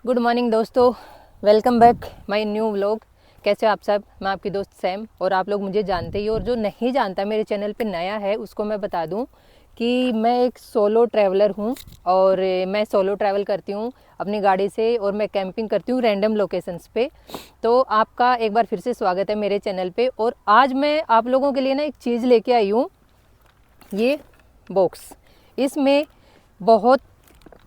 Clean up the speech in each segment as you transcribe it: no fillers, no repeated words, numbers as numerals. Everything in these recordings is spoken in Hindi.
गुड मॉर्निंग दोस्तों, welcome back my new vlog. कैसे हो आप सब? मैं आपकी दोस्त सैम और आप लोग मुझे जानते ही हो, और जो नहीं जानता मेरे चैनल पे नया है उसको मैं बता दूं कि मैं एक सोलो ट्रैवलर हूं और मैं सोलो ट्रैवल करती हूं अपनी गाड़ी से और मैं कैंपिंग करती हूं रैंडम लोकेशंस पे। तो आपका एक बार फिर से स्वागत है मेरे चैनल पे। और आज मैं आप लोगों के लिए ना एक चीज़ लेके आई हूँ, ये बॉक्स। इसमें बहुत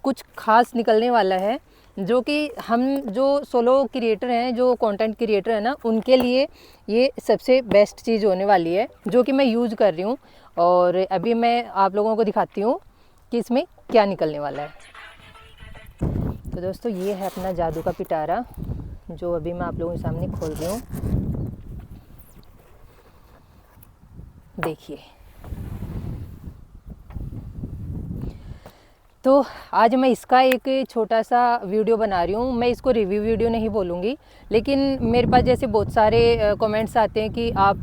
कुछ खास निकलने वाला है जो कि हम जो सोलो क्रिएटर हैं, जो कंटेंट क्रिएटर हैं ना, उनके लिए ये सबसे बेस्ट चीज़ होने वाली है जो कि मैं यूज़ कर रही हूँ। और अभी मैं आप लोगों को दिखाती हूँ कि इसमें क्या निकलने वाला है। तो दोस्तों, ये है अपना जादू का पिटारा जो अभी मैं आप लोगों के सामने खोल रही हूँ। देखिए, तो आज मैं इसका एक छोटा सा वीडियो बना रही हूँ। मैं इसको रिव्यू वीडियो नहीं बोलूँगी, लेकिन मेरे पास जैसे बहुत सारे कमेंट्स आते हैं कि आप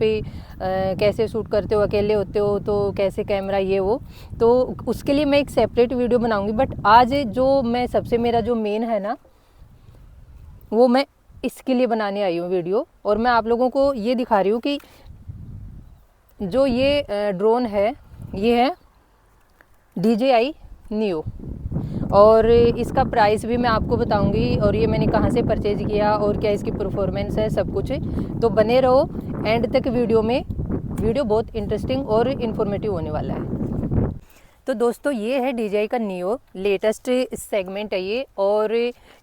कैसे शूट करते हो, अकेले होते हो तो कैसे कैमरा ये वो, तो उसके लिए मैं एक सेपरेट वीडियो बनाऊँगी। बट आज जो मैं सबसे मेरा जो मेन है ना, वो मैं इसके लिए बनाने आई हूँ वीडियो। और मैं आप लोगों को ये दिखा रही हूँ कि जो ये ड्रोन है, ये है DJI नियो। और इसका प्राइस भी मैं आपको बताऊंगी और ये मैंने कहाँ से परचेज किया और क्या इसकी परफॉर्मेंस है, सब कुछ। तो बने रहो एंड तक वीडियो में। वीडियो बहुत इंटरेस्टिंग और इन्फॉर्मेटिव होने वाला है। तो दोस्तों, ये है DJI का नियो, लेटेस्ट सेगमेंट है ये। और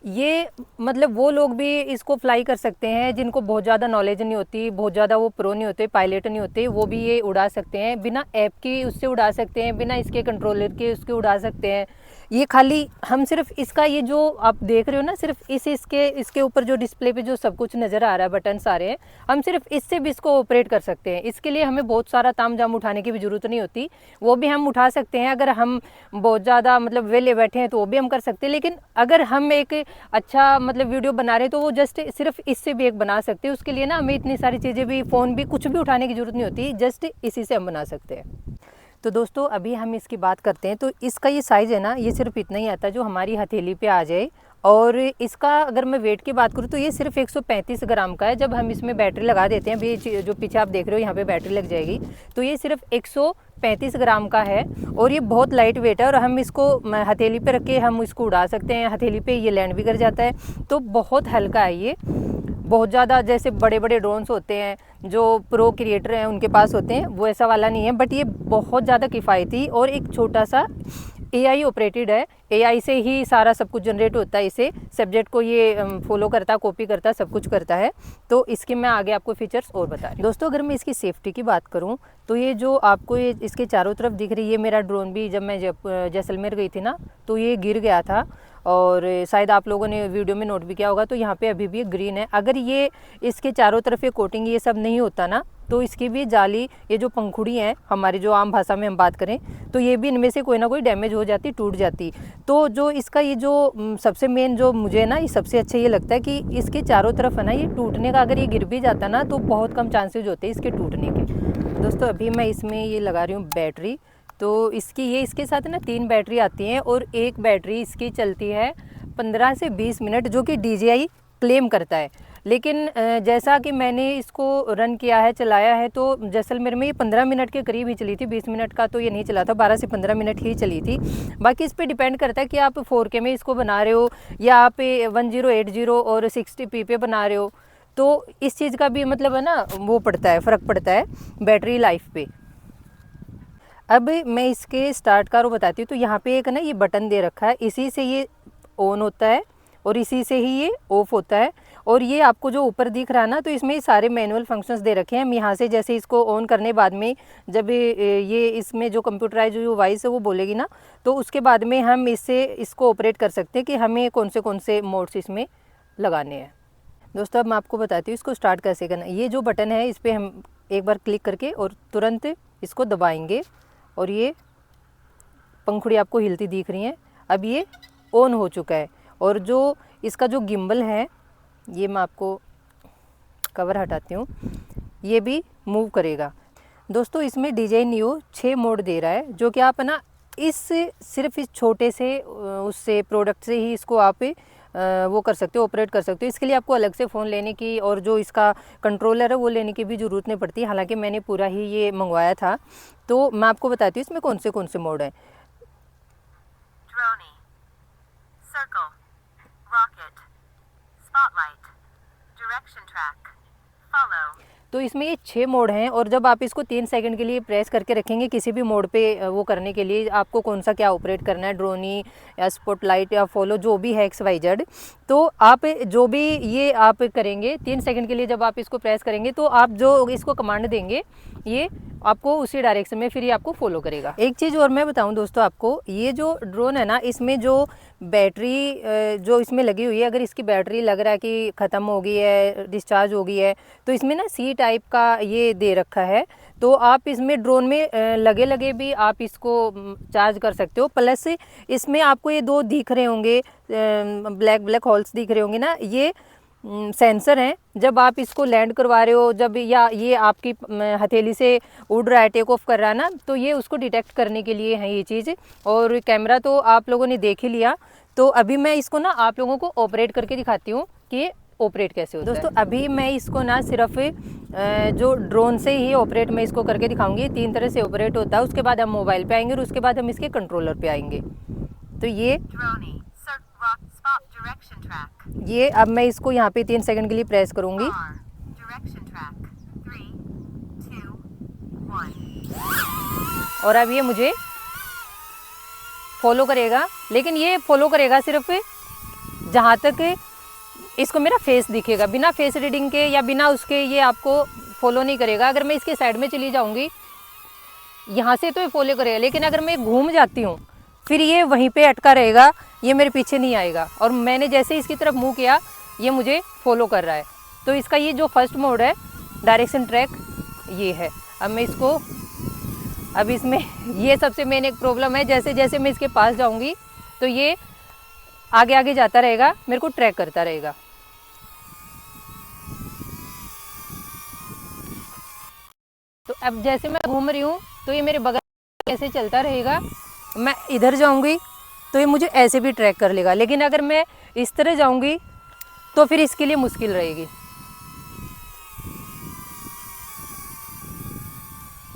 ये मतलब वो लोग भी इसको फ्लाई कर सकते हैं जिनको बहुत ज़्यादा नॉलेज नहीं होती, बहुत ज़्यादा वो प्रो नहीं होते, पायलट नहीं होते, वो भी ये उड़ा सकते हैं। बिना ऐप की उससे उड़ा सकते हैं, बिना इसके कंट्रोलर के उसके उड़ा सकते हैं। ये खाली हम सिर्फ इसका, ये जो आप देख रहे हो ना, सिर्फ इसके ऊपर जो डिस्प्ले पे जो सब कुछ नज़र आ रहा है, बटन सारे हैं, हम सिर्फ इससे भी इसको ऑपरेट कर सकते हैं। इसके लिए हमें बहुत सारा तामझाम उठाने की भी ज़रूरत नहीं होती। वो भी हम उठा सकते हैं अगर हम बहुत ज़्यादा मतलब वेले बैठे हैं, तो वो भी हम कर सकते हैं। लेकिन अगर हम एक अच्छा मतलब वीडियो बना रहे हैं तो वो जस्ट सिर्फ इससे भी एक बना सकते हैं। उसके लिए ना हमें इतनी सारी चीज़ें भी, फ़ोन भी, कुछ भी उठाने की ज़रूरत नहीं होती, जस्ट इसी से हम बना सकते हैं। तो दोस्तों, अभी हम इसकी बात करते हैं। तो इसका ये साइज़ है ना, ये सिर्फ इतना ही आता है जो हमारी हथेली पे आ जाए। और इसका अगर मैं वेट की बात करूँ तो ये सिर्फ 135 ग्राम का है। जब हम इसमें बैटरी लगा देते हैं, अभी जो पीछे आप देख रहे हो यहाँ पे बैटरी लग जाएगी, तो ये सिर्फ 135 ग्राम का है। और ये बहुत लाइट वेट है और हम इसको हथेली पे रख के हम इसको उड़ा सकते हैं। हथेली पे ये लैंड भी कर जाता है, तो बहुत हल्का है ये। बहुत ज़्यादा जैसे बड़े बड़े ड्रोन्स होते हैं जो प्रो क्रिएटर हैं उनके पास होते हैं, वो ऐसा वाला नहीं है। बट ये बहुत ज़्यादा किफ़ायती और एक छोटा सा AI ऑपरेटेड है। AI से ही सारा सब कुछ जनरेट होता है। इसे सब्जेक्ट को ये फॉलो करता, कॉपी करता, सब कुछ करता है। तो इसके मैं आगे आपको फीचर्स और बता रही हूँ। दोस्तों, अगर मैं इसकी सेफ्टी की बात करूँ तो ये जो आपको ये इसके चारों तरफ दिख रही है, मेरा ड्रोन भी जब मैं जैसलमेर गई थी ना, तो ये गिर गया था। और शायद आप लोगों ने वीडियो में नोट भी किया होगा, तो यहाँ पे अभी भी ग्रीन है। अगर ये इसके चारों तरफ ये कोटिंग ये सब नहीं होता ना, तो इसकी भी जाली, ये जो पंखुड़ी हैं हमारी, जो आम भाषा में हम बात करें, तो ये भी इनमें से कोई ना कोई डैमेज हो जाती, टूट जाती। तो जो इसका ये जो सबसे मेन जो मुझे ना ये सबसे अच्छा ये लगता है कि इसके चारों तरफ है ना, ये टूटने का, अगर ये गिर भी जाता ना तो बहुत कम चांसेज होते हैं इसके टूटने के। दोस्तों, अभी मैं इसमें ये लगा रही हूँ बैटरी। तो इसकी ये इसके साथ ना 3 बैटरी आती हैं और एक बैटरी इसकी चलती है 15 से 20 मिनट, जो कि DJI क्लेम करता है। लेकिन जैसा कि मैंने इसको रन किया है, चलाया है, तो जैसलमेर में ये 15 मिनट के करीब ही चली थी। 20 मिनट का तो ये नहीं चला था, 12 से 15 मिनट ही चली थी। बाकी इस पर डिपेंड करता है कि आप 4K में इसको बना रहे हो या आप 1080 और 60p पे बना रहे हो। तो इस चीज़ का भी मतलब है ना, वो पड़ता है, फ़र्क पड़ता है बैटरी लाइफ पे। अब मैं इसके स्टार्ट का वो बताती हूँ। तो यहाँ पे एक ना ये बटन दे रखा है, इसी से ये ऑन होता है और इसी से ही ये ऑफ होता है। और ये आपको जो ऊपर दिख रहा है ना, तो इसमें सारे मैनुअल फंक्शंस दे रखे हैं। हम यहाँ से जैसे इसको ऑन करने बाद में, जब ये इसमें जो कंप्यूटराइज जो वॉइस है वो बोलेगी ना, तो उसके बाद में हम इसको ऑपरेट कर सकते हैं कि हमें कौन से मोड्स इसमें लगाने हैं। दोस्तों, अब मैं आपको बताती हूँ इसको स्टार्ट कैसे करना है। ये जो बटन है, इस पर हम एक बार क्लिक करके और तुरंत इसको दबाएंगे और ये पंखुड़ी आपको हिलती दिख रही है। अब ये ऑन हो चुका है। और जो इसका जो गिम्बल है, ये मैं आपको कवर हटाती हूँ, ये भी मूव करेगा। दोस्तों, इसमें DJI नियो 6 मोड दे रहा है, जो कि आप ना सिर्फ इस छोटे से उससे प्रोडक्ट से ही इसको आप वो कर सकते हो, ऑपरेट कर सकते हो। इसके लिए आपको अलग से फ़ोन लेने की और जो इसका कंट्रोलर है वो लेने की भी ज़रूरत नहीं पड़ती। हालांकि मैंने पूरा ही ये मंगवाया था। तो मैं आपको बताती हूँ इसमें कौन से मोड हैं। Droney, circle, rocket, spotlight, direction track, follow. तो इसमें ये 6 मोड हैं और जब आप इसको 3 सेकंड के लिए प्रेस करके रखेंगे किसी भी मोड पे वो करने के लिए, आपको कौन सा क्या ऑपरेट करना है, ड्रोनी या स्पॉटलाइट या फॉलो जो भी है XYZ, तो आप जो भी ये आप करेंगे 3 सेकंड के लिए जब आप इसको प्रेस करेंगे तो आप जो इसको कमांड देंगे ये आपको उसी डायरेक्शन में फिर ये आपको फॉलो करेगा। एक चीज़ और मैं बताऊं दोस्तों आपको, ये जो ड्रोन है ना इसमें जो बैटरी जो इसमें लगी हुई है, अगर इसकी बैटरी लग रहा है कि ख़त्म हो गई है, डिस्चार्ज हो गई है, तो इसमें ना C टाइप का ये दे रखा है। तो आप इसमें ड्रोन में लगे लगे भी आप इसको चार्ज कर सकते हो। प्लस इसमें आपको ये 2 दिख रहे होंगे, ब्लैक हॉल्स दिख रहे होंगे ना, ये सेंसर हैं। जब आप इसको लैंड करवा रहे हो, जब या ये आपकी हथेली से उड़ रहा है, टेक ऑफ कर रहा है ना, तो ये उसको डिटेक्ट करने के लिए है ये चीज़। और कैमरा तो आप लोगों ने देख ही लिया। तो अभी मैं इसको ना आप लोगों को ऑपरेट करके दिखाती हूँ कि ये ऑपरेट कैसे होता है। दोस्तों अभी मैं इसको ना सिर्फ जो ड्रोन से ही ऑपरेट मैं इसको करके दिखाऊंगी। 3 तरह से ऑपरेट होता है। उसके बाद हम मोबाइल पे आएंगे और उसके बाद हम इसके कंट्रोलर पे आएंगे। तो ये अब मैं इसको यहाँ पे 3 सेकंड के लिए प्रेस करूँगी और अब ये मुझे फॉलो करेगा। लेकिन ये फॉलो करेगा सिर्फ जहाँ तक इसको मेरा फेस दिखेगा, बिना फेस रीडिंग के या बिना उसके ये आपको फॉलो नहीं करेगा। अगर मैं इसके साइड में चली जाऊँगी यहाँ से तो ये फॉलो करेगा, लेकिन अगर मैं घूम जाती हूँ फिर ये वहीं पे अटका रहेगा, ये मेरे पीछे नहीं आएगा। और मैंने जैसे इसकी तरफ मुंह किया ये मुझे फॉलो कर रहा है। तो इसका ये जो फर्स्ट मोड है डायरेक्शन ट्रैक ये है। अब मैं इसको अब इसमें ये सबसे मेन एक प्रॉब्लम है, जैसे जैसे मैं इसके पास जाऊंगी तो ये आगे आगे जाता रहेगा, मेरे को ट्रैक करता रहेगा। तो अब जैसे मैं घूम रही हूँ तो ये मेरे बगल ऐसे चलता रहेगा। मैं इधर जाऊंगी तो ये मुझे ऐसे भी ट्रैक कर लेगा। लेकिन अगर मैं इस तरह जाऊंगी तो फिर इसके लिए मुश्किल रहेगी।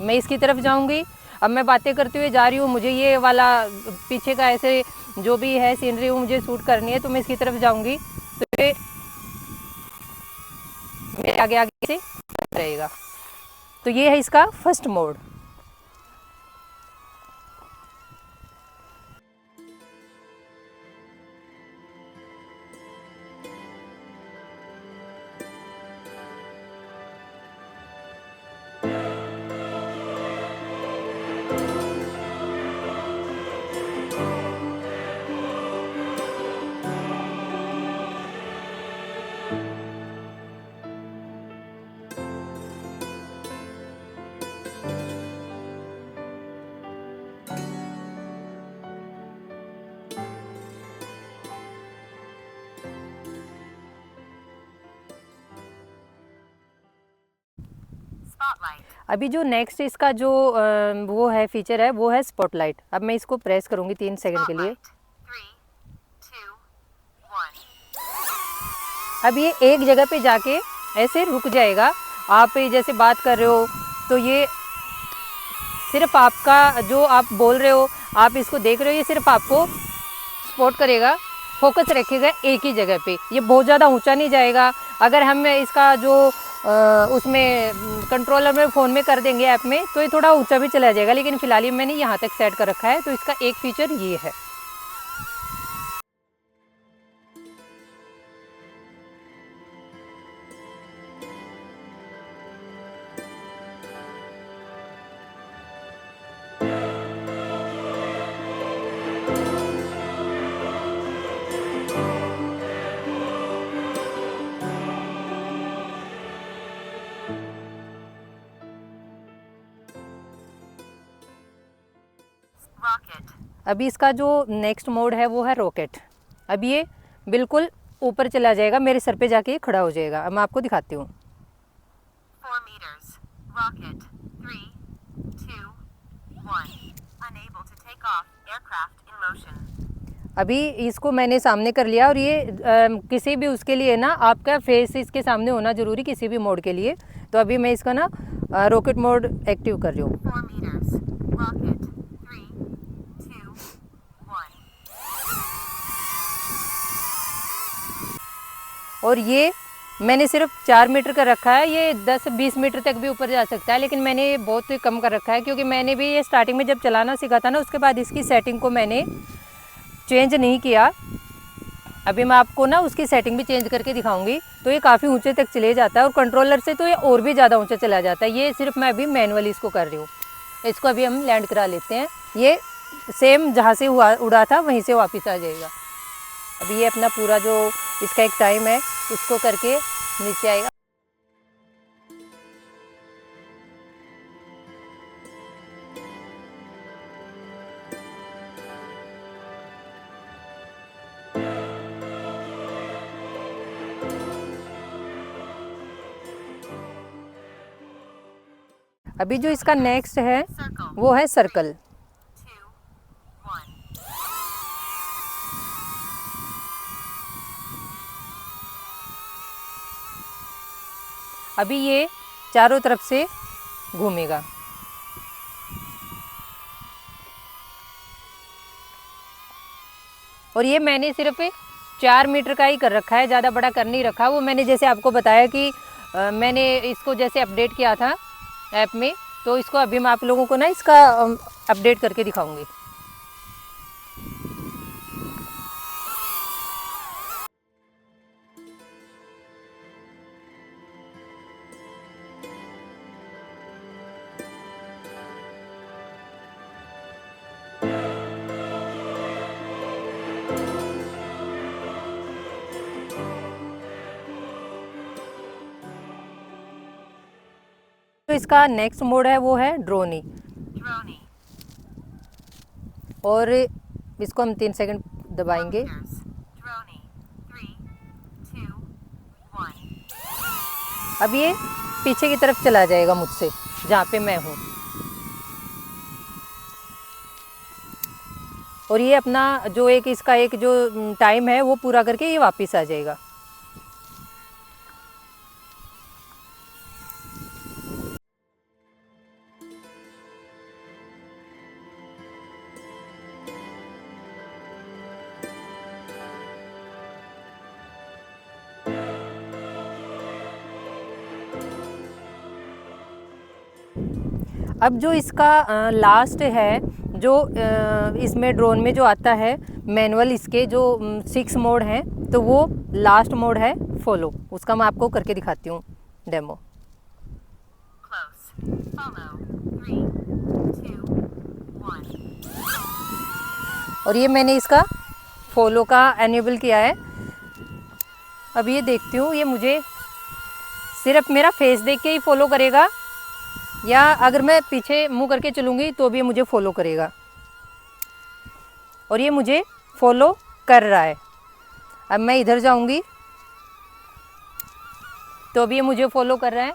मैं इसकी तरफ जाऊंगी, अब मैं बातें करते हुए जा रही हूँ, मुझे ये वाला पीछे का ऐसे जो भी है सीनरी वो मुझे शूट करनी है, तो मैं इसकी तरफ जाऊंगी तो ये मेरे आगे आगे से रहेगा। तो ये है इसका फर्स्ट मोड। अभी जो नेक्स्ट इसका जो वो है फीचर है वो है स्पॉटलाइट। अब मैं इसको प्रेस करूंगी 3 सेकंड के लिए। अब ये एक जगह पे जाके ऐसे रुक जाएगा। आप जैसे बात कर रहे हो तो ये सिर्फ आपका जो आप बोल रहे हो, आप इसको देख रहे हो, ये सिर्फ आपको स्पॉट करेगा, फोकस रखेगा एक ही जगह पे। ये बहुत ज़्यादा ऊंचा नहीं जाएगा। अगर हम इसका जो उसमें कंट्रोलर में फ़ोन में कर देंगे ऐप में तो ये थोड़ा ऊंचा भी चला जाएगा। लेकिन फ़िलहाल ही मैंने यहाँ तक सेट कर रखा है। तो इसका एक फीचर ये है। अभी इसका जो नेक्स्ट मोड है वो है रॉकेट। अब ये बिल्कुल ऊपर चला जाएगा, मेरे सर पे जाके खड़ा हो जाएगा। अब मैं आपको दिखाती हूँ। 4 meters. Rocket. 3, 2, 1. Unable to take off. Aircraft in motion. अभी इसको मैंने सामने कर लिया और ये किसी भी उसके लिए ना आपका फेस इसके सामने होना ज़रूरी, किसी भी मोड के लिए। तो अभी मैं इसका ना रॉकेट मोड एक्टिव कर रही हूँ। 4 meters. Rocket. 3, 2, 1. और ये मैंने सिर्फ 4 मीटर का रखा है, ये 10-20 मीटर तक भी ऊपर जा सकता है, लेकिन मैंने बहुत कम कर रखा है क्योंकि मैंने भी ये स्टार्टिंग में जब चलाना सीखा था ना, उसके बाद इसकी सेटिंग को मैंने चेंज नहीं किया। अभी मैं आपको ना उसकी सेटिंग भी चेंज करके दिखाऊंगी। तो ये काफ़ी ऊंचे तक चले जाता है और कंट्रोलर से तो ये और भी ज़्यादा ऊंचा चला जाता है। ये सिर्फ मैं अभी मैनुअली इसको कर रही हूँ। इसको अभी हम लैंड करा लेते हैं। ये सेम जहाँ से उड़ा था वहीं से वापस आ जाएगा। अभी ये अपना पूरा जो इसका एक टाइम है उसको करके नीचे आएगा। अभी जो इसका नेक्स्ट है Circle. वो है सर्कल। 2, 1. अभी ये चारों तरफ से घूमेगा। और ये मैंने सिर्फ 4 मीटर का ही कर रखा है, ज़्यादा बड़ा कर नहीं रखा। वो मैंने जैसे आपको बताया कि मैंने इसको जैसे अपडेट किया था ऐप में, तो इसको अभी मैं आप लोगों को ना इसका अपडेट करके दिखाऊंगी। तो इसका नेक्स्ट मोड है वो है ड्रोनी। Droney. और इसको हम 3 सेकंड दबाएंगे। Meters. Droney. 3, 2, 1. अब ये पीछे की तरफ चला जाएगा मुझसे, जहाँ पे मैं हूँ। और ये अपना जो इसका एक जो टाइम है वो पूरा करके ये वापस आ जाएगा। अब जो इसका लास्ट है, जो इसमें ड्रोन में जो आता है मैनुअल, इसके जो 6 मोड हैं, तो वो लास्ट मोड है फॉलो। उसका मैं आपको करके दिखाती हूँ डेमो। Close. Follow. 3, 2, 1. और ये मैंने इसका फॉलो का एनेबल किया है। अब ये देखती हूँ ये मुझे सिर्फ मेरा फेस देख के ही फॉलो करेगा, या अगर मैं पीछे मुंह करके चलूँगी तो भी ये मुझे फॉलो करेगा। और ये मुझे फॉलो कर रहा है। अब मैं इधर जाऊँगी तो भी ये मुझे फॉलो कर रहा है,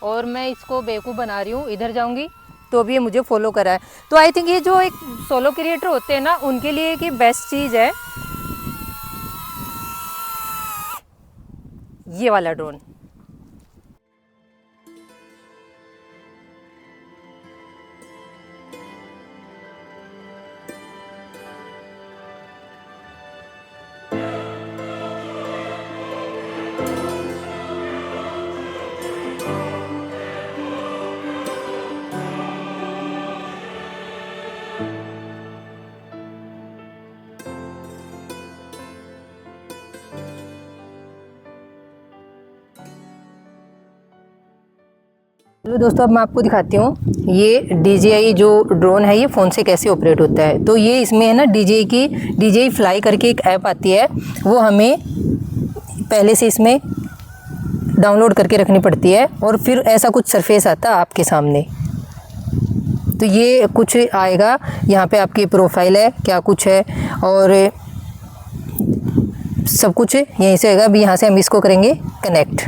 और मैं इसको बेवकूफ़ बना रही हूँ, इधर जाऊँगी तो भी ये मुझे फॉलो कर रहा है। तो आई थिंक ये जो एक सोलो क्रिएटर होते हैं ना, उनके लिए एक बेस्ट चीज़ है ये वाला ड्रोन। चलो दोस्तों, अब मैं आपको दिखाती हूँ ये DJI जो ड्रोन है ये फ़ोन से कैसे ऑपरेट होता है। तो ये इसमें है ना DJI फ्लाई करके एक ऐप आती है, वो हमें पहले से इसमें डाउनलोड करके रखनी पड़ती है, और फिर ऐसा कुछ सरफेस आता है आपके सामने। तो ये कुछ आएगा, यहाँ पे आपकी प्रोफाइल है, क्या कुछ है, और सब कुछ यहीं से आएगा। अभी यहाँ से हम इसको करेंगे कनेक्ट।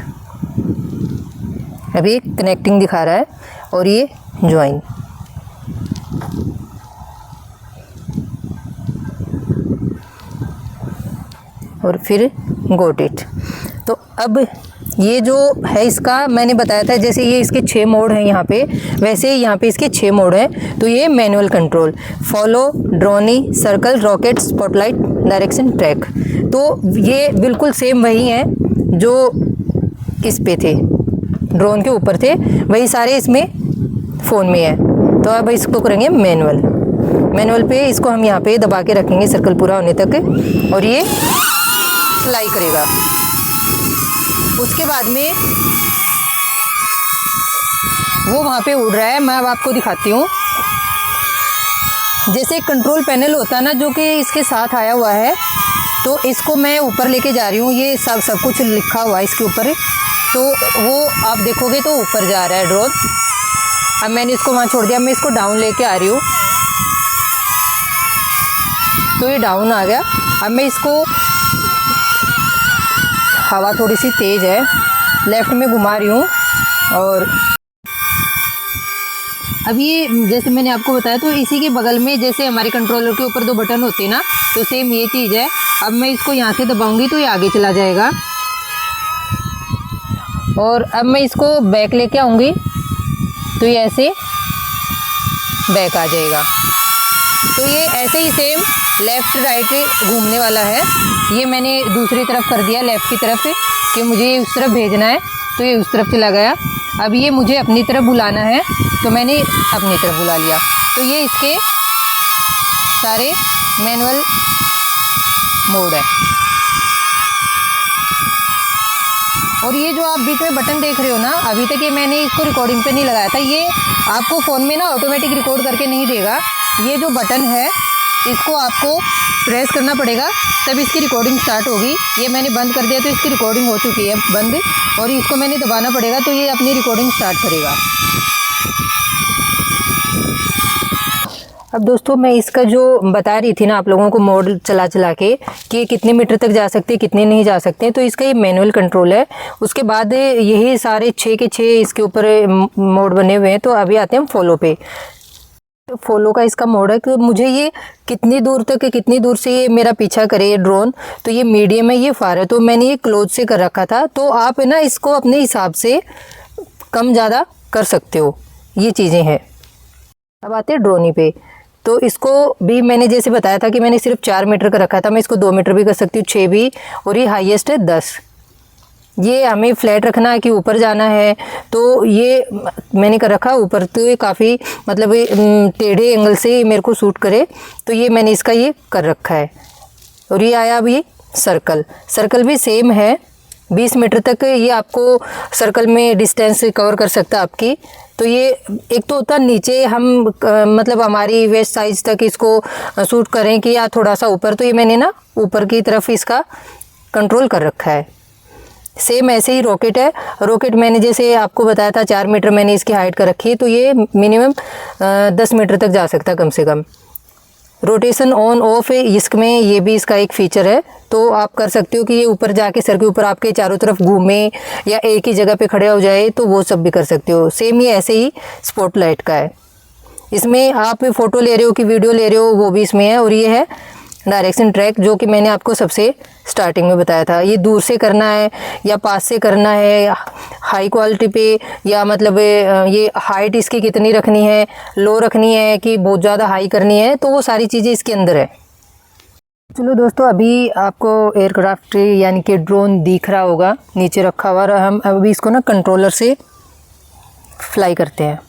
अभी कनेक्टिंग दिखा रहा है, और ये ज्वाइन। और फिर गोट इट। तो अब ये जो है इसका मैंने बताया था, जैसे ये इसके 6 मोड हैं यहाँ पे, वैसे यहाँ पे इसके 6 मोड हैं। तो ये manual control, follow, dronie, circle, rocket, spotlight, direction, track. तो ये बिल्कुल सेम वही हैं जो इस पे थे, ड्रोन के ऊपर थे, वही सारे इसमें फ़ोन में है। तो अब इसको करेंगे मैनुअल पे, इसको हम यहाँ पे दबा के रखेंगे सर्कल पूरा होने तक, और ये फ्लाई करेगा। उसके बाद में वो वहाँ पे उड़ रहा है, मैं अब आपको दिखाती हूँ। जैसे कंट्रोल पैनल होता है ना जो कि इसके साथ आया हुआ है, तो इसको मैं ऊपर लेके जा रही हूँ, ये सब कुछ लिखा हुआ है इसके ऊपर, तो वो आप देखोगे तो ऊपर जा रहा है ड्रोन। अब मैंने इसको वहाँ छोड़ दिया, मैं इसको डाउन लेके आ रही हूँ, तो ये डाउन आ गया। अब मैं इसको, हवा थोड़ी सी तेज़ है, लेफ़्ट में घुमा रही हूँ, और अब ये जैसे मैंने आपको बताया, तो इसी के बगल में जैसे हमारे कंट्रोलर के ऊपर 2 बटन होते हैं ना, तो सेम ये चीज़ है। अब मैं इसको यहाँ से दबाऊंगी तो ये आगे चला जाएगा, और अब मैं इसको बैक लेके आऊँगी तो ये ऐसे बैक आ जाएगा। तो ये ऐसे ही सेम लेफ़्ट राइट घूमने वाला है। ये मैंने दूसरी तरफ कर दिया, लेफ़्ट की तरफ, कि मुझे उस तरफ भेजना है, तो ये उस तरफ चला गया। अब ये मुझे अपनी तरफ बुलाना है, तो मैंने अपनी तरफ बुला लिया। तो ये इसके सारे मैनुअल मोड है। और ये जो आप बीच में बटन देख रहे हो ना, अभी तक ये मैंने इसको रिकॉर्डिंग पे नहीं लगाया था, ये आपको फ़ोन में ना ऑटोमेटिक रिकॉर्ड करके नहीं देगा। ये जो बटन है इसको आपको प्रेस करना पड़ेगा, तब इसकी रिकॉर्डिंग स्टार्ट होगी। ये मैंने बंद कर दिया तो इसकी रिकॉर्डिंग हो चुकी है बंद, और इसको मैंने दबाना पड़ेगा तो ये अपनी रिकॉर्डिंग स्टार्ट करेगा। अब दोस्तों मैं इसका जो बता रही थी ना आप लोगों को मोड चला चला के कि कितने मीटर तक जा सकते हैं कितने नहीं जा सकते, तो इसका ये मैनुअल कंट्रोल है। उसके बाद यही सारे 6 के 6 इसके ऊपर मोड बने हुए हैं। तो अभी आते हैं हम फॉलो पे। तो फॉलो का इसका मोड है कि मुझे ये कितनी दूर तक, कितनी दूर से ये मेरा पीछा करे ये ड्रोन। तो ये मीडियम है, ये फार है, तो मैंने ये क्लोज से कर रखा था। तो आप ना इसको अपने हिसाब से कम ज़्यादा कर सकते हो, ये चीज़ें हैं। अब आते हैं ड्रोनी पे। तो इसको भी मैंने जैसे बताया था कि मैंने सिर्फ 4 मीटर का रखा था, मैं इसको 2 मीटर भी कर सकती हूँ, 6 भी, और ये हाईएस्ट है 10। ये हमें फ्लैट रखना है कि ऊपर जाना है, तो ये मैंने कर रखा ऊपर। तो ये काफ़ी मतलब टेढ़े एंगल से मेरे को सूट करे, तो ये मैंने इसका ये कर रखा है। और ये आया अभी सर्कल भी सेम है, 20 मीटर तक ये आपको सर्कल में डिस्टेंस कवर कर सकता है आपकी। तो ये एक तो होता नीचे हम मतलब हमारी वेस्ट साइज तक इसको सूट करें कि या थोड़ा सा ऊपर, तो ये मैंने ना ऊपर की तरफ इसका कंट्रोल कर रखा है। सेम ऐसे ही रॉकेट है। रॉकेट मैंने जैसे आपको बताया था 4 मीटर मैंने इसकी हाइट कर रखी है, तो ये मिनिमम 10 मीटर तक जा सकता है कम से कम। रोटेशन ऑन ऑफ है इसमें, ये भी इसका एक फ़ीचर है। तो आप कर सकते हो कि ये ऊपर जाके सर के ऊपर आपके चारों तरफ घूमे या एक ही जगह पे खड़े हो जाए, तो वो सब भी कर सकते हो। सेम ये ऐसे ही स्पॉटलाइट का है, इसमें आप फ़ोटो ले रहे हो कि वीडियो ले रहे हो वो भी इसमें है। और ये है डायरेक्शन ट्रैक, जो कि मैंने आपको सबसे स्टार्टिंग में बताया था। ये दूर से करना है या पास से करना है, हाई क्वालिटी पे, या मतलब ये हाइट इसकी कितनी रखनी है, लो रखनी है कि बहुत ज़्यादा हाई करनी है, तो वो सारी चीज़ें इसके अंदर है। चलो दोस्तों, अभी आपको एयरक्राफ्ट यानी कि ड्रोन दिख रहा होगा नीचे रखा हुआ, और हम अभी इसको ना कंट्रोलर से फ्लाई करते हैं।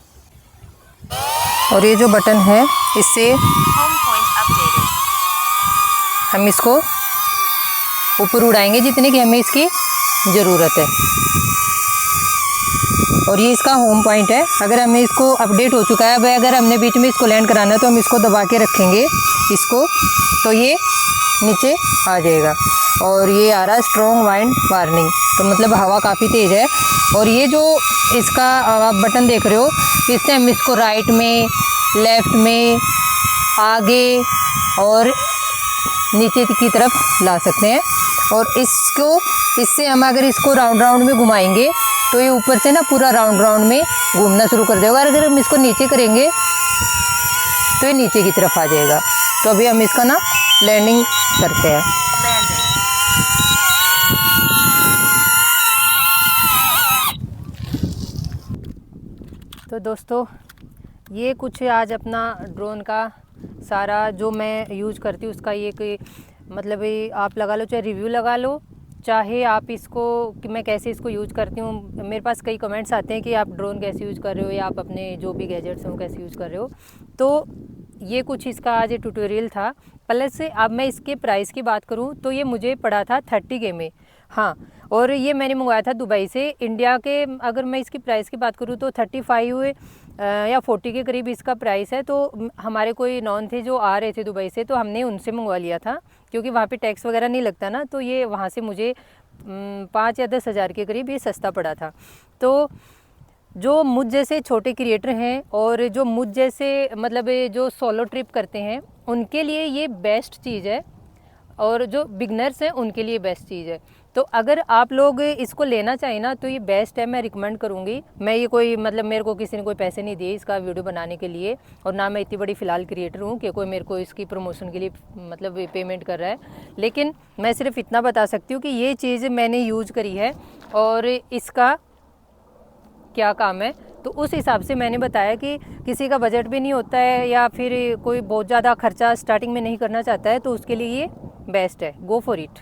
और ये जो बटन है इससे Home point updated. हम इसको ऊपर उड़ाएंगे जितने की हमें इसकी ज़रूरत है। और ये इसका होम पॉइंट है। अगर हमें इसको अपडेट हो चुका है, अब अगर हमने बीच में इसको लैंड कराना है तो हम इसको दबा के रखेंगे इसको, तो ये नीचे आ जाएगा। और ये आ रहा है स्ट्रॉन्ग वाइंड वार्निंग, तो मतलब हवा काफ़ी तेज़ है। और ये जो इसका आप बटन देख रहे हो, इससे हम इसको राइट में, लेफ़्ट में, आगे और नीचे की तरफ ला सकते हैं। और इससे हम अगर इसको राउंड में घुमाएंगे तो ये ऊपर से ना पूरा राउंड में घूमना शुरू कर देगा। और अगर हम इसको नीचे करेंगे तो ये नीचे की तरफ आ जाएगा। तो अभी हम इसका ना लैंडिंग करते हैं। Landing. दोस्तों ये कुछ आज अपना ड्रोन का सारा जो मैं यूज करती हूँ उसका ये कि मतलब ये आप लगा लो, चाहे रिव्यू लगा लो, चाहे आप इसको कि मैं कैसे इसको यूज करती हूँ। मेरे पास कई कमेंट्स आते हैं कि आप ड्रोन कैसे यूज़ कर रहे हो या आप अपने जो भी गैजेट्स हैं वो कैसे यूज़ कर रहे हो। तो ये कुछ इसका आज ट्यूटोरियल था। प्लस से अब मैं इसके प्राइस की बात करूँ तो ये मुझे पड़ा था 30K में। हाँ, और ये मैंने मंगवाया था दुबई से। इंडिया के अगर मैं इसकी प्राइस की बात करूँ तो 35 या 40 के करीब इसका प्राइस है। तो हमारे कोई नॉन थे जो आ रहे थे दुबई से, तो हमने उनसे मंगवा लिया था क्योंकि वहाँ पे टैक्स वगैरह नहीं लगता ना। तो ये वहाँ से मुझे 5 या 10 हज़ार के करीब ये सस्ता पड़ा था। तो जो मुझ जैसे छोटे क्रिएटर हैं और जो मुझ जैसे मतलब जो सोलो ट्रिप करते हैं उनके लिए ये बेस्ट चीज़ है, और जो बिगनर्स हैं उनके लिए बेस्ट चीज़ है। तो अगर आप लोग इसको लेना चाहें ना तो ये बेस्ट है, मैं रिकमेंड करूँगी। मैं ये कोई मतलब मेरे को किसी ने कोई पैसे नहीं दिए इसका वीडियो बनाने के लिए, और ना मैं इतनी बड़ी फ़िलहाल क्रिएटर हूँ कि कोई मेरे को इसकी प्रमोशन के लिए मतलब पेमेंट कर रहा है। लेकिन मैं सिर्फ इतना बता सकती हूँ कि ये चीज़ मैंने यूज़ करी है और इसका क्या काम है। तो उस हिसाब से मैंने बताया कि किसी का बजट भी नहीं होता है या फिर कोई बहुत ज़्यादा खर्चा स्टार्टिंग में नहीं करना चाहता है तो उसके लिए ये बेस्ट है। Go for it.